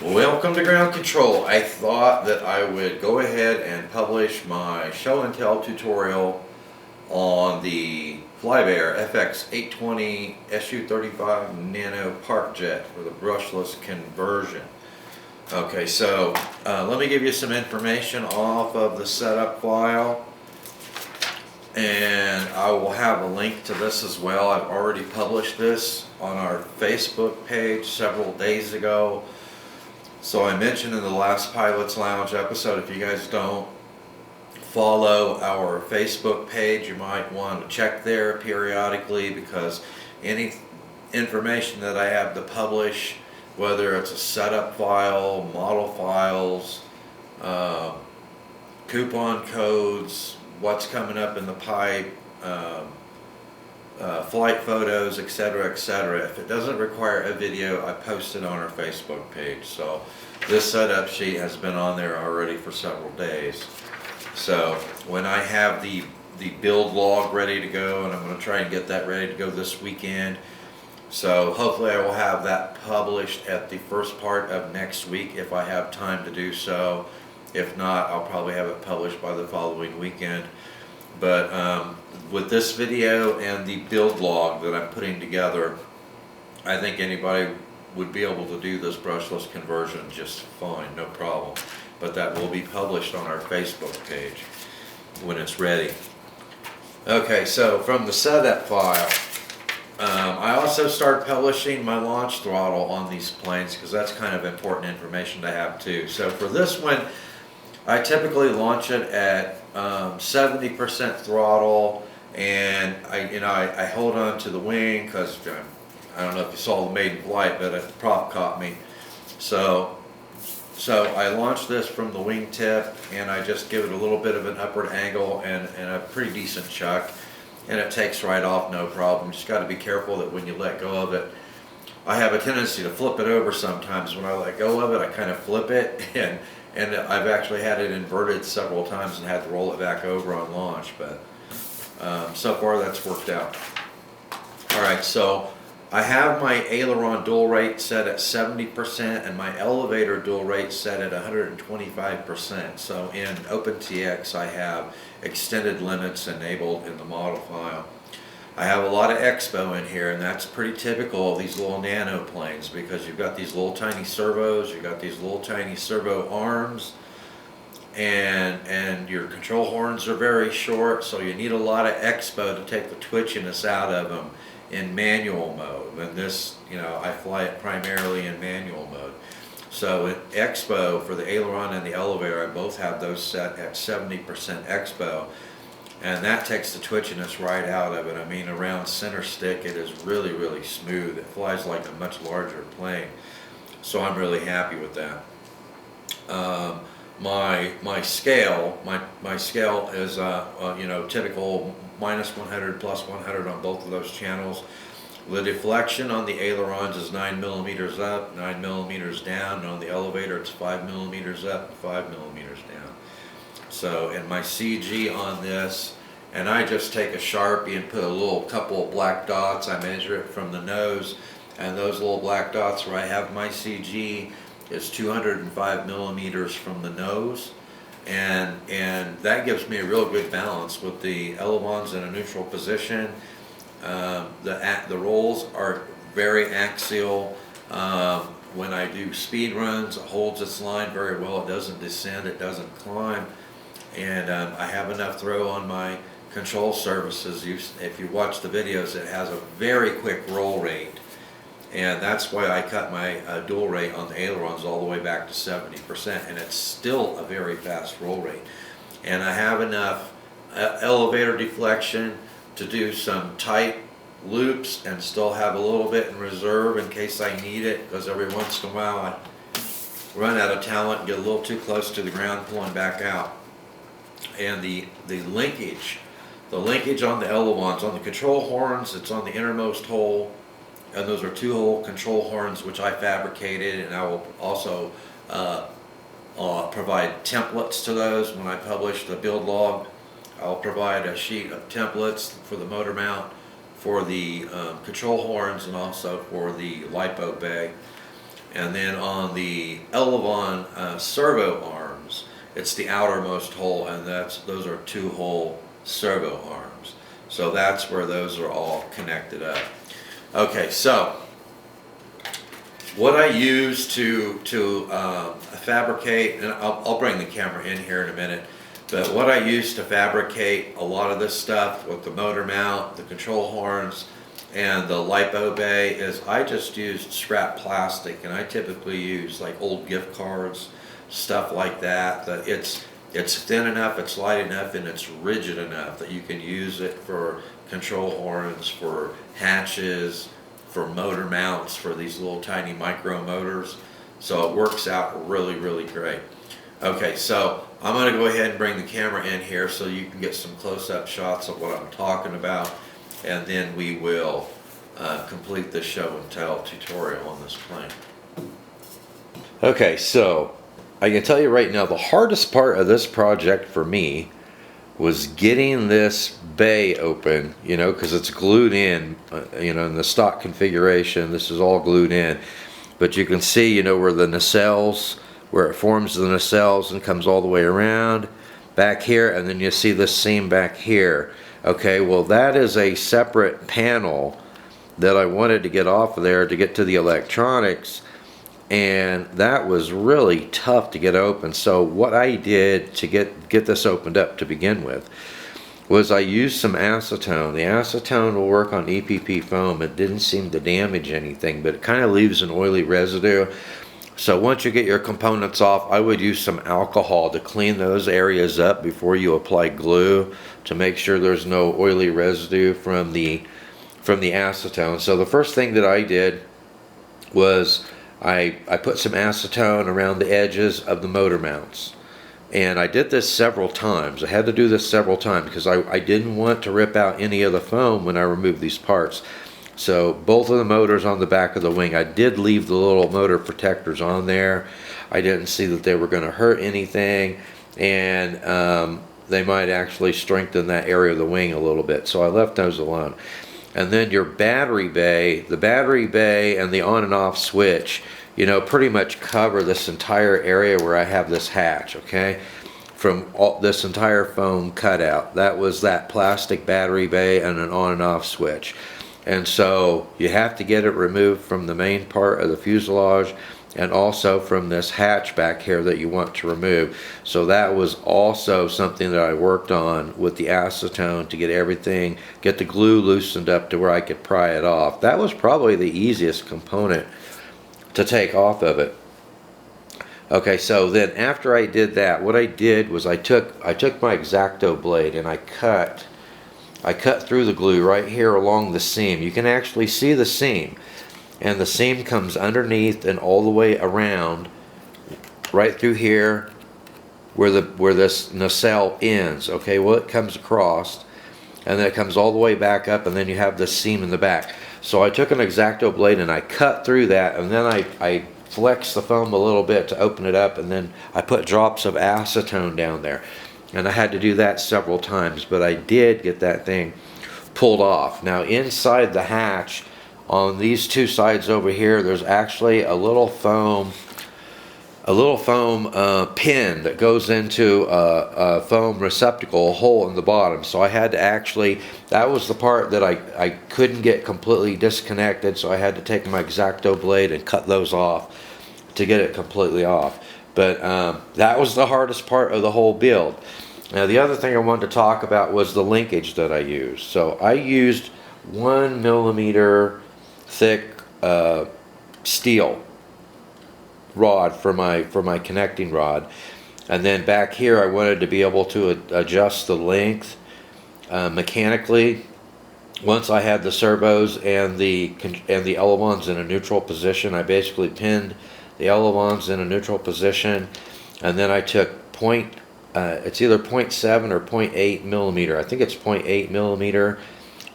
Welcome to Ground Control. I thought that I would go ahead and publish my show and tell tutorial on the Flybear FX-820 SU-35 Nano Parkjet for the brushless conversion. Okay, so let me give you some information off of the setup file, and I will have a link to this as well. I've already published this on our Facebook page several days ago. So I mentioned in the last Pilot's Lounge episode, if you guys don't follow our Facebook page, you might want to check there periodically, because any information that I have to publish, whether it's a setup file, model files, coupon codes, what's coming up in the pipe, flight photos, etc., etc. If it doesn't require a video, I post it on our Facebook page. So this setup sheet has been on there already for several days. So when I have the build log ready to go, and I'm going to try and get that ready to go this weekend, so hopefully I will have that published at the first part of next week if I have time to do so. If not, I'll probably have it published by the following weekend. But with this video and the build log that I'm putting together, I think anybody would be able to do this brushless conversion just fine, no problem. But that will be published on our Facebook page when it's ready. Okay, so from the setup file, I also started publishing my launch throttle on these planes, because that's kind of important information to have too. So for this one, I typically launch it at 70% throttle, and I hold on to the wing, because I don't know if you saw the maiden flight, but a prop caught me. So I launch this from the wing tip, and I just give it a little bit of an upward angle and a pretty decent chuck, and it takes right off, no problem. Just got to be careful that when you let go of it, I have a tendency to flip it over sometimes. When I let go of it, I kind of flip it, and I've actually had it inverted several times and had to roll it back over on launch, but so far that's worked out. Alright, so I have my aileron dual rate set at 70% and my elevator dual rate set at 125%. So in OpenTX I have extended limits enabled in the model file. I have a lot of expo in here, and that's pretty typical of these little nano planes, because you've got these little tiny servos, you've got these little tiny servo arms, and your control horns are very short, so you need a lot of expo to take the twitchiness out of them in manual mode. And this, I fly it primarily in manual mode. So in expo for the aileron and the elevator, I both have those set at 70% expo. And that takes the twitchiness right out of it. I mean, around center stick, it is really, really smooth. It flies like a much larger plane. So I'm really happy with that. My scale is typical -100 +100 on both of those channels. The deflection on the ailerons is 9 millimeters up, 9 millimeters down, and on the elevator it's 5 millimeters up, 5 millimeters down. So, and my CG on this, and I just take a Sharpie and put a couple of black dots. I measure it from the nose, and those little black dots where I have my CG is 205 millimeters from the nose, and that gives me a real good balance with the Elevons in a neutral position. The rolls are very axial. When I do speed runs, it holds its line very well. It doesn't descend, it doesn't climb. And I have enough throw on my control surfaces. If you watch the videos, it has a very quick roll rate, and that's why I cut my dual rate on the ailerons all the way back to 70%, and it's still a very fast roll rate. And I have enough elevator deflection to do some tight loops and still have a little bit in reserve in case I need it, because every once in a while I run out of talent and get a little too close to the ground pulling back out. And the linkage on the Elevons, on the control horns, it's on the innermost hole, and those are 2-hole control horns which I fabricated, and I will also provide templates to those when I publish the build log. I'll provide a sheet of templates for the motor mount, for the control horns, and also for the LiPo bay. And then on the Elevon servo arms, it's the outermost hole, and those are 2-hole servo arms. So that's where those are all connected up. Okay, so what I use to fabricate, and I'll bring the camera in here in a minute, but what I use to fabricate a lot of this stuff with the motor mount, the control horns, and the lipo bay is I just used scrap plastic, and I typically use like old gift cards, stuff like that, that it's thin enough, it's light enough, and it's rigid enough that you can use it for control horns, for hatches, for motor mounts, for these little tiny micro motors. So it works out really, really great. Okay, so I'm going to go ahead and bring the camera in here so you can get some close-up shots of what I'm talking about, and then we will complete the show and tell tutorial on this plane. Okay, so I can tell you right now, the hardest part of this project for me was getting this bay open, you know, because it's glued in, you know, in the stock configuration. This is all glued in, but you can see, you know, where the nacelles, where it forms the nacelles and comes all the way around back here, and then you see this seam back here. Okay, well, that is a separate panel that I wanted to get off of there to get to the electronics, and that was really tough to get open. So what I did to get this opened up to begin with was I used some acetone. The acetone will work on EPP foam. It didn't seem to damage anything, but it kind of leaves an oily residue. So once you get your components off, I would use some alcohol to clean those areas up before you apply glue, to make sure there's no oily residue from the acetone. So the first thing that I did was I put some acetone around the edges of the motor mounts. And I did this several times. I had to do this several times because I didn't want to rip out any of the foam when I removed these parts. So both of the motors on the back of the wing, I did leave the little motor protectors on there. I didn't see that they were going to hurt anything, and they might actually strengthen that area of the wing a little bit. So I left those alone. And then your battery bay, the battery bay and the on and off switch, you know, pretty much cover this entire area where I have this hatch, okay? From this entire foam cutout. That was that plastic battery bay and an on and off switch. And so you have to get it removed from the main part of the fuselage and also from this hatch back here that you want to remove. So that was also something that I worked on with the acetone to get everything, get the glue loosened up to where I could pry it off. That was probably the easiest component to take off of it. Okay, so then after I did that, what I did was I took my X-Acto blade and I cut through the glue right here along the seam. You can actually see the seam, and the seam comes underneath and all the way around right through here where this nacelle ends. Okay, well, it comes across and then it comes all the way back up, and then you have this seam in the back. So I took an X-Acto blade and I cut through that, and then I flexed the foam a little bit to open it up, and then I put drops of acetone down there. And I had to do that several times, but I did get that thing pulled off. Now inside the hatch, on these two sides over here, there's actually a little foam pin that goes into a foam receptacle, a hole in the bottom. So I had to actually, that was the part that I couldn't get completely disconnected, so I had to take my X-Acto blade and cut those off to get it completely off. But that was the hardest part of the whole build. Now the other thing I wanted to talk about was the linkage that I used. So I used 1 millimeter thick steel rod for my connecting rod, and then back here I wanted to be able to adjust the length mechanically. Once I had the servos and the Elevons in a neutral position, I basically pinned the Elevons in a neutral position, and then I took it's either 0.7 or 0.8 millimeter. I think it's 0.8 millimeter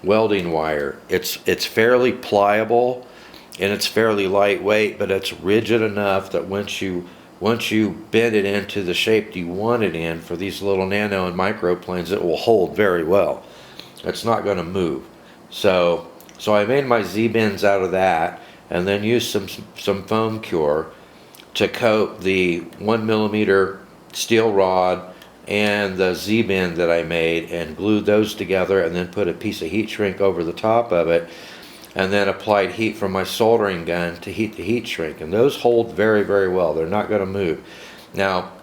welding wire. It's fairly pliable and it's fairly lightweight, but it's rigid enough that once you bend it into the shape you want it in for these little nano and micro planes, it will hold very well. It's not going to move. So I made my Z-bends out of that, and then used some foam cure to coat the 1mm steel rod and the Z-bend that I made, and glued those together, and then put a piece of heat shrink over the top of it, and then applied heat from my soldering gun to heat the heat shrink. And those hold very, very well. They're not going to move. Now,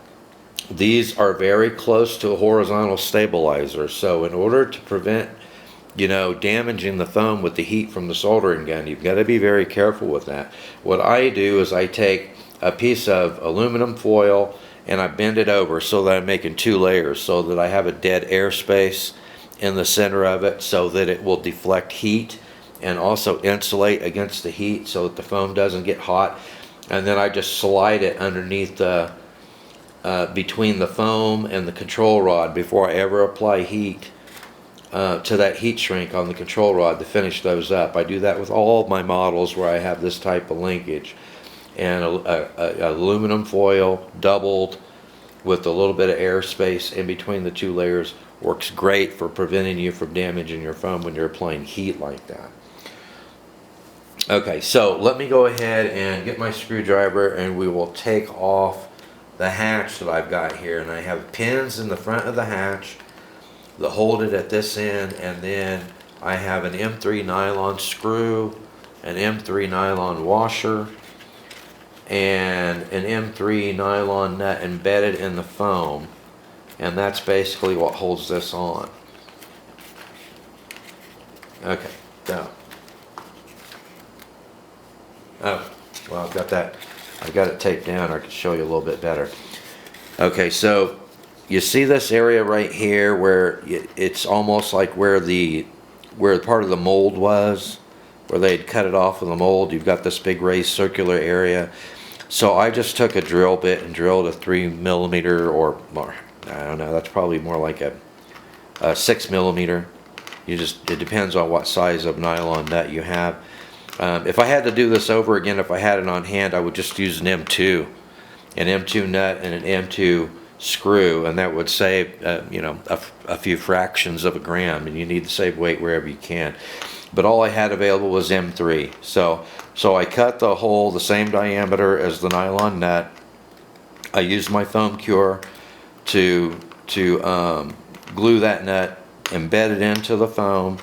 these are very close to a horizontal stabilizer, so in order to prevent, you know, damaging the foam with the heat from the soldering gun, you've got to be very careful with that. What I do is I take a piece of aluminum foil and I bend it over so that I'm making 2 layers, so that I have a dead airspace in the center of it, so that it will deflect heat and also insulate against the heat so that the foam doesn't get hot. And then I just slide it underneath the between the foam and the control rod before I ever apply heat to that heat shrink on the control rod to finish those up. I do that with all of my models where I have this type of linkage. And aluminum foil doubled with a little bit of airspace in between the 2 layers works great for preventing you from damaging your foam when you're applying heat like that. Okay, so let me go ahead and get my screwdriver, and we will take off the hatch that I've got here. And I have pins in the front of the hatch that hold it at this end, and then I have an M3 nylon screw, an M3 nylon washer, and an M3 nylon nut embedded in the foam, and that's basically what holds this on. Okay, so, oh, well, I've got it taped down. I can show you a little bit better. Okay, so you see this area right here where it's almost like where part of the mold was, where they'd cut it off with the mold. You've got this big raised circular area. So I just took a drill bit and drilled a 3mm, or more, I don't know, that's probably more like a 6mm. It depends on what size of nylon nut you have. If I had to do this over again, if I had it on hand, I would just use an M2 nut and an M2 screw, and that would save you know, a few fractions of a gram, and you need to save weight wherever you can. But all I had available was M3. So I cut the hole the same diameter as the nylon nut. I used my foam cure to glue that nut, embed it into the foam,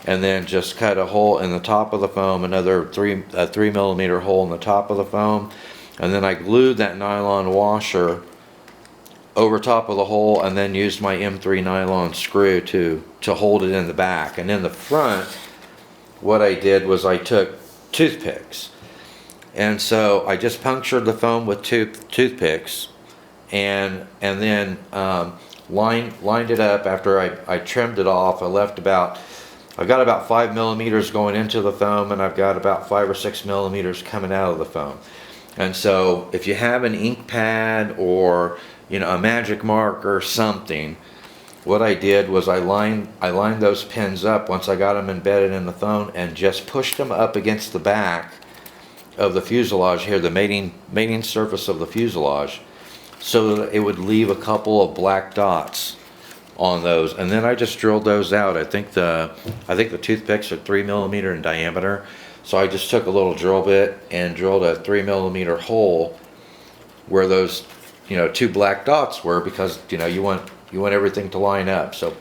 and then just cut a hole in the top of the foam, another 3mm hole in the top of the foam, and then I glued that nylon washer over top of the hole, and then used my M3 nylon screw to hold it in the back. And in the front, what I did was I took toothpicks, and so I just punctured the foam with toothpicks, and then lined it up after I trimmed it off. I've got about 5mm going into the foam, and I've got about 5 or 6mm coming out of the foam. And so if you have an ink pad or, you know, a magic mark or something, what I did was I lined those pins up once I got them embedded in the foam, and just pushed them up against the back of the fuselage here, the mating surface of the fuselage, so that it would leave a couple of black dots on those. And then I just drilled those out. I think the toothpicks are 3mm in diameter, so I just took a little drill bit and drilled a 3mm hole where those, you know, 2 black dots were, because, you know, you want everything to line up. So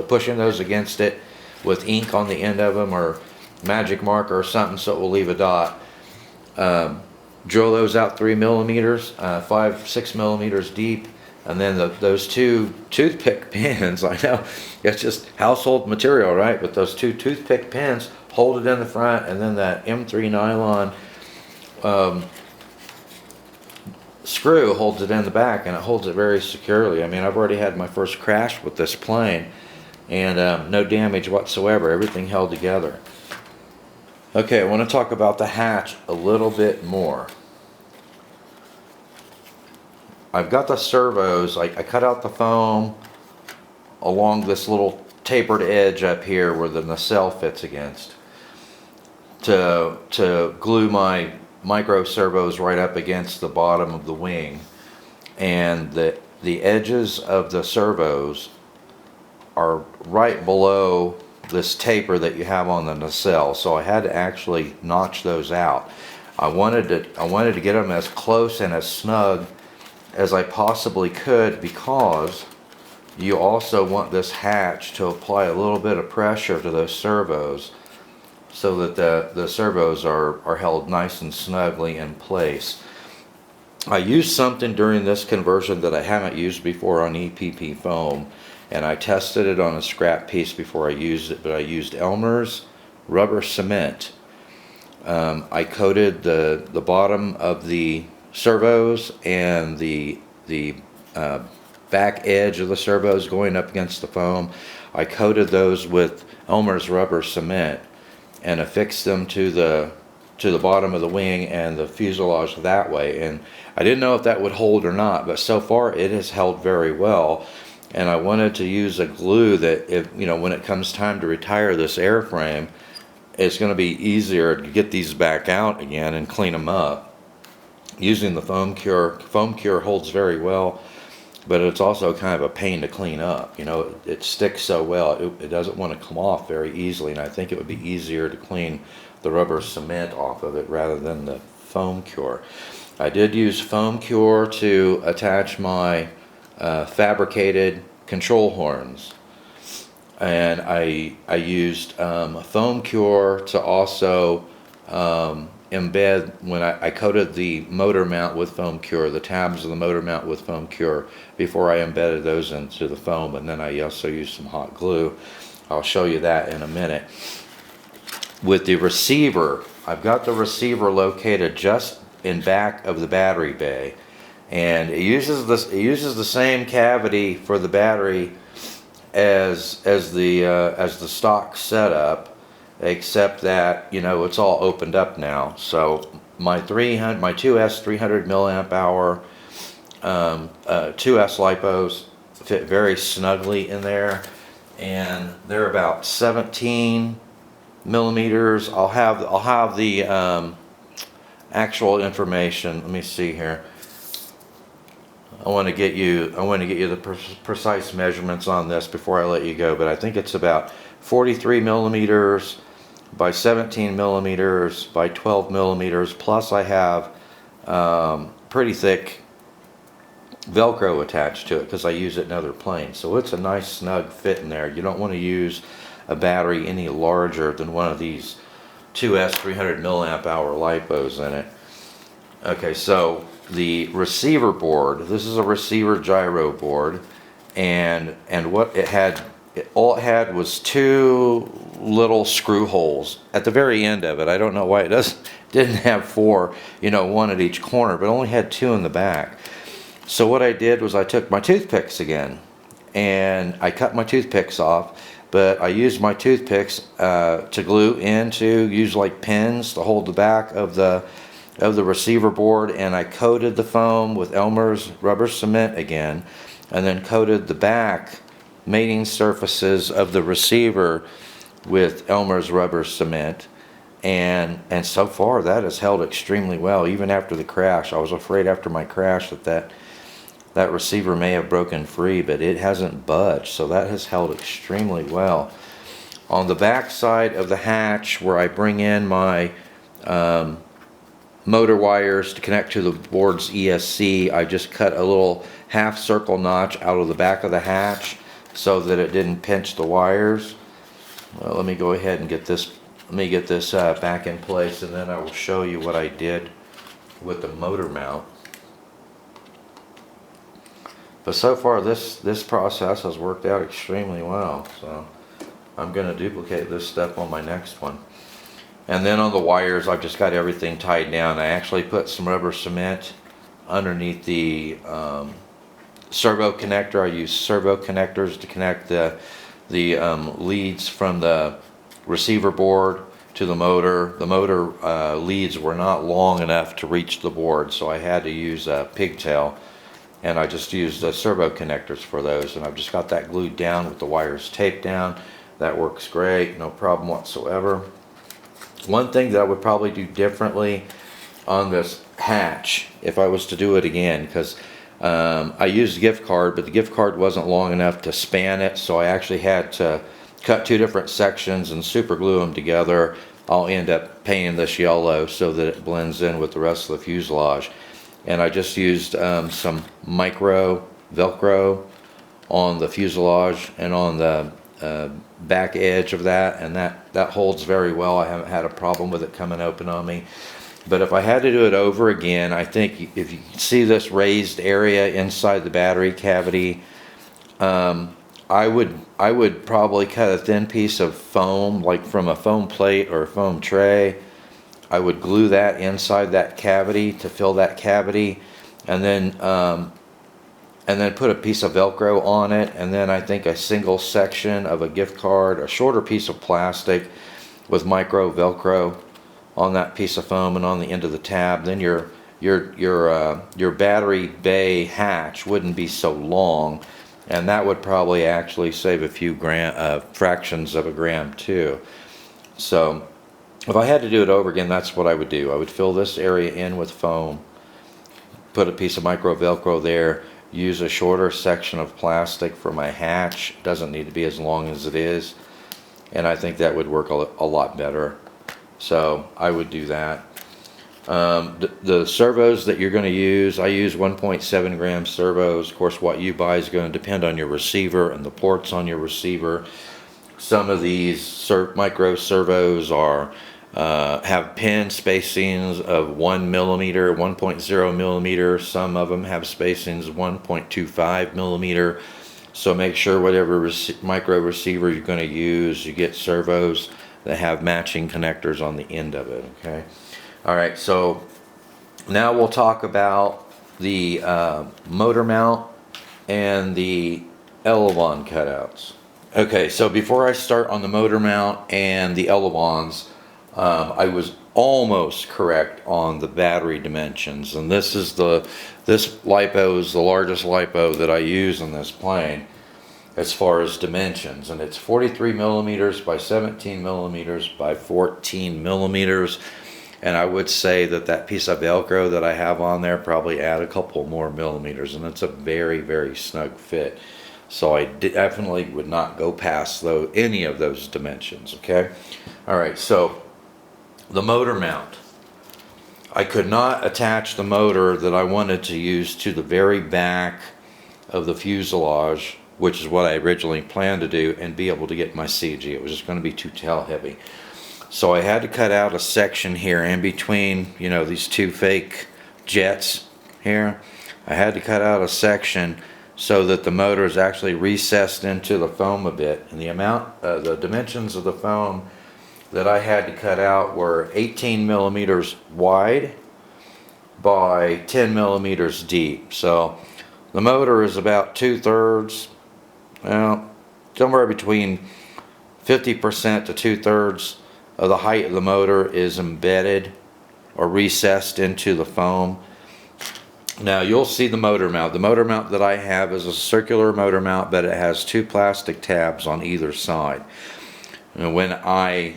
pushing those against it with ink on the end of them, or magic marker or something, so it will leave a dot. Drill those out 3mm, 5-6mm deep, and then those 2 toothpick pins. I know it's just household material, right? But those 2 toothpick pins hold it in the front, and then that M3 nylon screw holds it in the back, and it holds it very securely. I mean, I've already had my first crash with this plane, and no damage whatsoever. Everything held together. Okay, I want to talk about the hatch a little bit more. I've got the servos. I cut out the foam along this little tapered edge up here where the nacelle fits against, to glue my micro servos right up against the bottom of the wing. And the edges of the servos are right below this taper that you have on the nacelle, so I had to actually notch those out. I wanted to get them as close and as snug as I possibly could, because you also want this hatch to apply a little bit of pressure to those servos, so that the servos are held nice and snugly in place. I used something during this conversion that I haven't used before on EPP foam, and I tested it on a scrap piece before I used it, but I used Elmer's rubber cement. I coated the bottom of the servos and the back edge of the servos going up against the foam. I coated those with Elmer's rubber cement and affixed them to the bottom of the wing and the fuselage that way. And I didn't know if that would hold or not, but so far it has held very well. And I wanted to use a glue that, if when it comes time to retire this airframe, it's going to be easier to get these back out again and clean them up. Using the foam cure holds very well, but it's also kind of a pain to clean up. It sticks so well, it doesn't want to come off very easily, and I think it would be easier to clean the rubber cement off of it rather than the foam cure. I did use foam cure to attach my fabricated control horns, and I used foam cure to also embed, when I coated the motor mount with foam cure, the tabs of the motor mount with foam cure, before I embedded those into the foam. And then I also used some hot glue. I'll show you that in a minute. With the receiver, I've got the receiver located just in back of the battery bay, and it uses the same cavity for the battery as the stock setup, except that it's all opened up now. So my 2S 300 milliamp hour 2S lipos fit very snugly in there, and they're about 17 millimeters. I'll have the actual information. Let me see here. I want to get you the precise measurements on this before I let you go, but I think it's about 43 millimeters by 17 millimeters by 12 millimeters, plus I have pretty thick Velcro attached to it because I use it in other planes. So it's a nice snug fit in there. You don't want to use a battery any larger than one of these 2S 300 milliamp hour lipos in it. Okay, so the receiver board, this is a receiver gyro board, and what it had, all it had was two little screw holes at the very end of it. I don't know why it didn't have four, one at each corner, but only had two in the back. So what I did was I took my toothpicks again, and I cut my toothpicks off, but I used my toothpicks to glue use like pins to hold the back of the receiver board, and I coated the foam with Elmer's rubber cement again, and then coated the back mating surfaces of the receiver with Elmer's rubber cement, and so far that has held extremely well, even after the crash. I was afraid after my crash that receiver may have broken free, but it hasn't budged, so that has held extremely well. On the back side of the hatch, where I bring in my motor wires to connect to the board's ESC, I just cut a little half circle notch out of the back of the hatch so that it didn't pinch the wires. Well, let me go ahead and get this back in place, and then I will show you what I did with the motor mount. But so far this process has worked out extremely well, so I'm going to duplicate this step on my next one. And then on the wires, I've just got everything tied down. I actually put some rubber cement underneath the servo connector. I use servo connectors to connect the leads from the receiver board to the motor. The motor leads were not long enough to reach the board, so I had to use a pigtail, and I just used the servo connectors for those, and I've just got that glued down with the wires taped down. That works great, no problem whatsoever. One thing that I would probably do differently on this hatch, if I was to do it again, because I used a gift card, but the gift card wasn't long enough to span it, so I actually had to cut two different sections and super glue them together, I'll end up painting this yellow so that it blends in with the rest of the fuselage. And I just used some micro Velcro on the fuselage and on the back edge of that, and that holds very well. I haven't had a problem with it coming open on me. But if I had to do it over again, I think if you see this raised area inside the battery cavity, I would probably cut a thin piece of foam, like from a foam plate or a foam tray. I would glue that inside that cavity to fill that cavity, and then put a piece of Velcro on it, and then I think a single section of a gift card, a shorter piece of plastic with micro Velcro on that piece of foam and on the end of the tab. Then your battery bay hatch wouldn't be so long, and that would probably actually save a few fractions of a gram too. So if I had to do it over again, that's what I would do. I would fill this area in with foam, put a piece of micro Velcro there, use a shorter section of plastic for my hatch. It doesn't need to be as long as it is, and I think that would work a lot better. So I would do that. The servos that you're going to use, I use 1.7 gram servos. Of course, what you buy is going to depend on your receiver and the ports on your receiver. Some of these micro servos have pin spacings of 1 millimeter, 1.0 millimeter. Some of them have spacings 1.25 millimeter. So make sure whatever micro receiver you're going to use, you get servos that have matching connectors on the end of it. Okay. All right. So now we'll talk about the motor mount and the Elevon cutouts. Okay. So before I start on the motor mount and the Elevons, I was almost correct on the battery dimensions, and this LiPo is the largest LiPo that I use in this plane as far as dimensions, and it's 43 millimeters by 17 millimeters by 14 millimeters. And I would say that piece of Velcro that I have on there probably add a couple more millimeters, and it's a very, very snug fit. So I definitely would not go past any of those dimensions. Okay. All right. So the motor mount, I could not attach the motor that I wanted to use to the very back of the fuselage, which is what I originally planned to do, and be able to get my CG. It was just going to be too tail heavy. So I had to cut out a section here in between, these two fake jets here. I had to cut out a section so that the motor is actually recessed into the foam a bit. And the dimensions of the foam that I had to cut out were 18 millimeters wide by 10 millimeters deep. So the motor is about 2/3, somewhere between 50% to 2/3 of the height of the motor is embedded or recessed into the foam. Now you'll see the motor mount. The motor mount that I have is a circular motor mount, but it has two plastic tabs on either side. And when I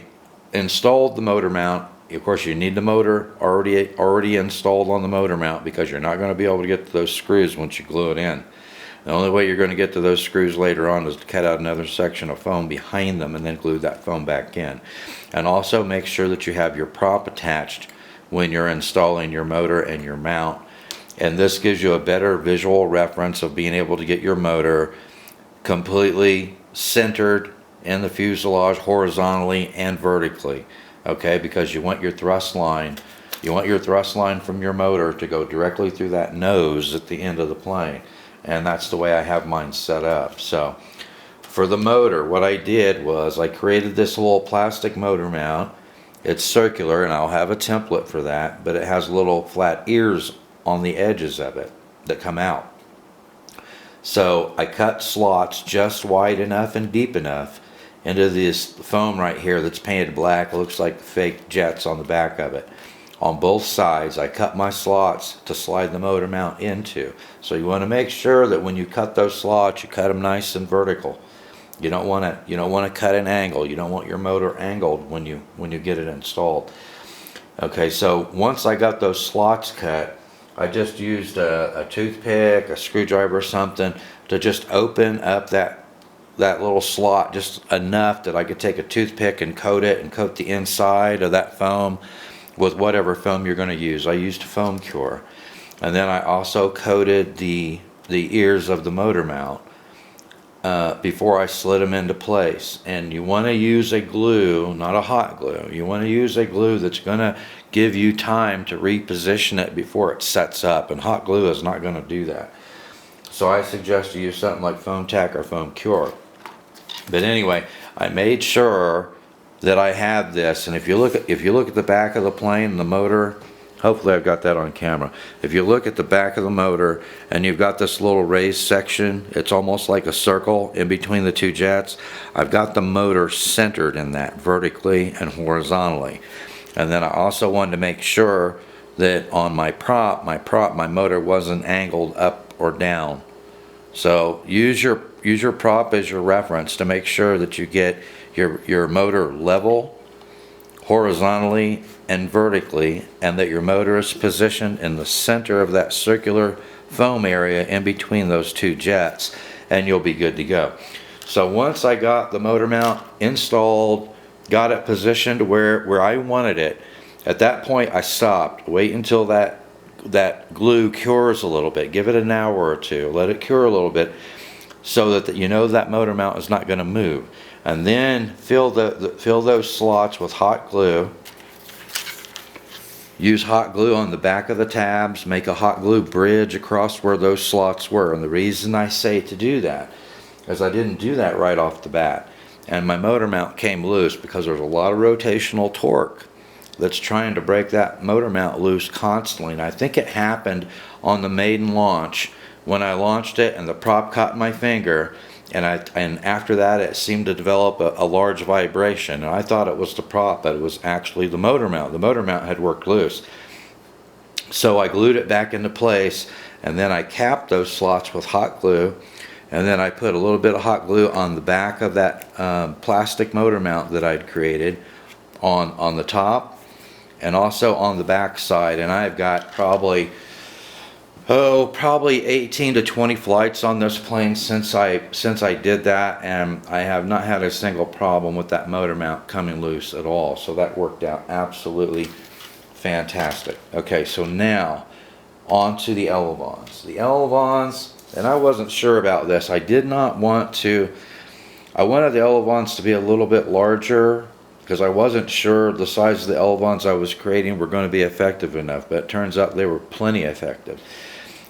installed the motor mount, of course you need the motor already installed on the motor mount, because you're not going to be able to get to those screws once you glue it in. The only way you're going to get to those screws later on is to cut out another section of foam behind them and then glue that foam back in. And also make sure that you have your prop attached when you're installing your motor and your mount. And this gives you a better visual reference of being able to get your motor completely centered in the fuselage horizontally and vertically. Okay, because you want your thrust line from your motor to go directly through that nose at the end of the plane. And that's the way I have mine set up. So for the motor, what I did was I created this little plastic motor mount. It's circular, and I'll have a template for that, but it has little flat ears on the edges of it that come out. So I cut slots just wide enough and deep enough into this foam right here that's painted black. It looks like fake jets on the back of it. On both sides, I cut my slots to slide the motor mount into. So you want to make sure that when you cut those slots, you cut them nice and vertical. You don't want to cut an angle. You don't want your motor angled when you get it installed. Okay, so once I got those slots cut, I just used a toothpick, a screwdriver or something to just open up that little slot just enough that I could take a toothpick and coat it and coat the inside of that foam with whatever foam you're going to use. I used a foam cure. And then I also coated the ears of the motor mount before I slid them into place. And you want to use a glue, not a hot glue. You want to use a glue that's going to give you time to reposition it before it sets up, and hot glue is not going to do that. So I suggest you use something like foam tack or foam cure. But anyway, I made sure that I had this, and if you look at the back of the plane, the motor, hopefully I've got that on camera. If you look at the back of the motor and you've got this little raised section, it's almost like a circle in between the two jets. I've got the motor centered in that vertically and horizontally. And then I also wanted to make sure that on my motor wasn't angled up or down. So use your prop as your reference to make sure that you get your motor level, horizontally and vertically, and that your motor is positioned in the center of that circular foam area in between those two jets, and you'll be good to go. So once I got the motor mount installed, got it positioned where I wanted it, at that point I stopped. Wait until that glue cures a little bit. Give it an hour or two. Let it cure a little bit so that you know that motor mount is not going to move. And then fill those slots with hot glue. Use hot glue on the back of the tabs. Make a hot glue bridge across where those slots were. And the reason I say to do that is I didn't do that right off the bat. And my motor mount came loose because there's a lot of rotational torque that's trying to break that motor mount loose constantly. And I think it happened on the maiden launch when I launched it and the prop caught my finger. And after that it seemed to develop a large vibration, and I thought it was the prop, but it was actually the motor mount. The motor mount had worked loose. So I glued it back into place, and then I capped those slots with hot glue, and then I put a little bit of hot glue on the back of that plastic motor mount that I'd created on the top and also on the back side. And I've got probably 18 to 20 flights on this plane since I did that, and I have not had a single problem with that motor mount coming loose at all. So that worked out absolutely fantastic. Okay, so now on to the Elevons. The Elevons, and I wasn't sure about this. I wanted the Elevons to be a little bit larger because I wasn't sure the size of the Elevons I was creating were going to be effective enough, but it turns out they were plenty effective.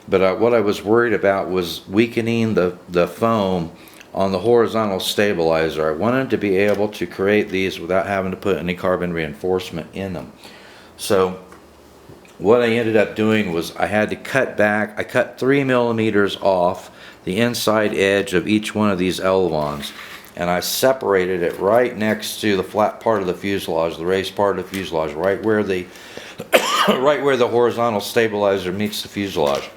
But what I was worried about was weakening the foam on the horizontal stabilizer. I wanted to be able to create these without having to put any carbon reinforcement in them. So what I ended up doing was I had to cut back. I cut 3 millimeters off the inside edge of each one of these Elevons, and I separated it right next to the flat part of the fuselage, the raised part of the fuselage, right where the horizontal stabilizer meets the fuselage.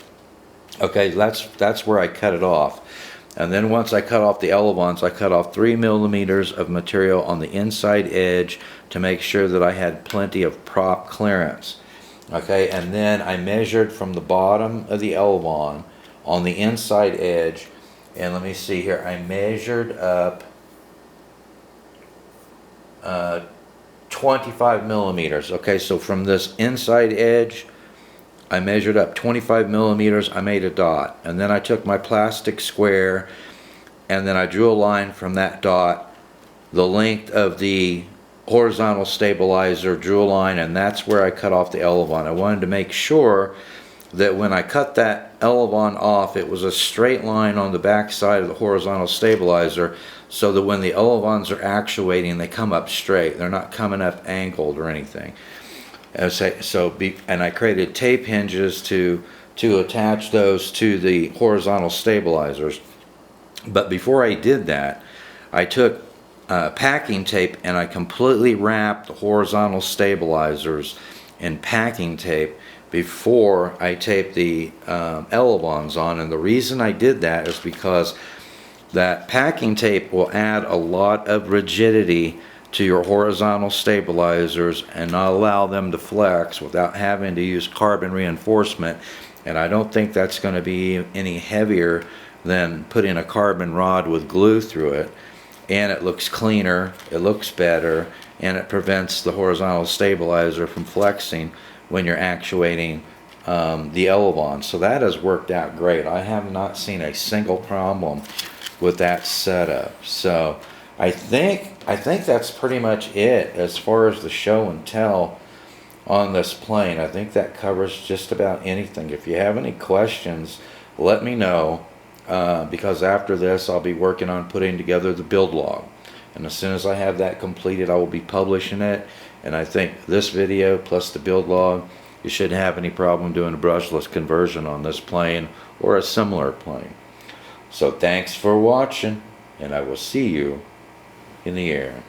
Okay, that's where I cut it off. And then once I cut off the Elevons, I cut off 3 millimeters of material on the inside edge to make sure that I had plenty of prop clearance. Okay, and then I measured from the bottom of the Elevon on the inside edge, and let me see here, I measured up 25 millimeters. Okay, so from this inside edge, I measured up 25 millimeters, I made a dot, and then I took my plastic square and then I drew a line from that dot, the length of the horizontal stabilizer, drew a line, and that's where I cut off the Elevon. I wanted to make sure that when I cut that Elevon off, it was a straight line on the back side of the horizontal stabilizer, so that when the Elevons are actuating, they come up straight. They're not coming up angled or anything. And I created tape hinges to attach those to the horizontal stabilizers. But before I did that, I took packing tape and I completely wrapped the horizontal stabilizers in packing tape before I taped the Elevons on. And the reason I did that is because that packing tape will add a lot of rigidity to your horizontal stabilizers and not allow them to flex without having to use carbon reinforcement. And I don't think that's going to be any heavier than putting a carbon rod with glue through it, and it looks cleaner, it looks better, and it prevents the horizontal stabilizer from flexing when you're actuating the Elevon. So that has worked out great. I have not seen a single problem with that setup. So I think that's pretty much it as far as the show and tell on this plane. I think that covers just about anything. If you have any questions, let me know, because after this I'll be working on putting together the build log, and as soon as I have that completed I will be publishing it. And I think this video plus the build log, you shouldn't have any problem doing a brushless conversion on this plane or a similar plane. So thanks for watching, and I will see you in the air.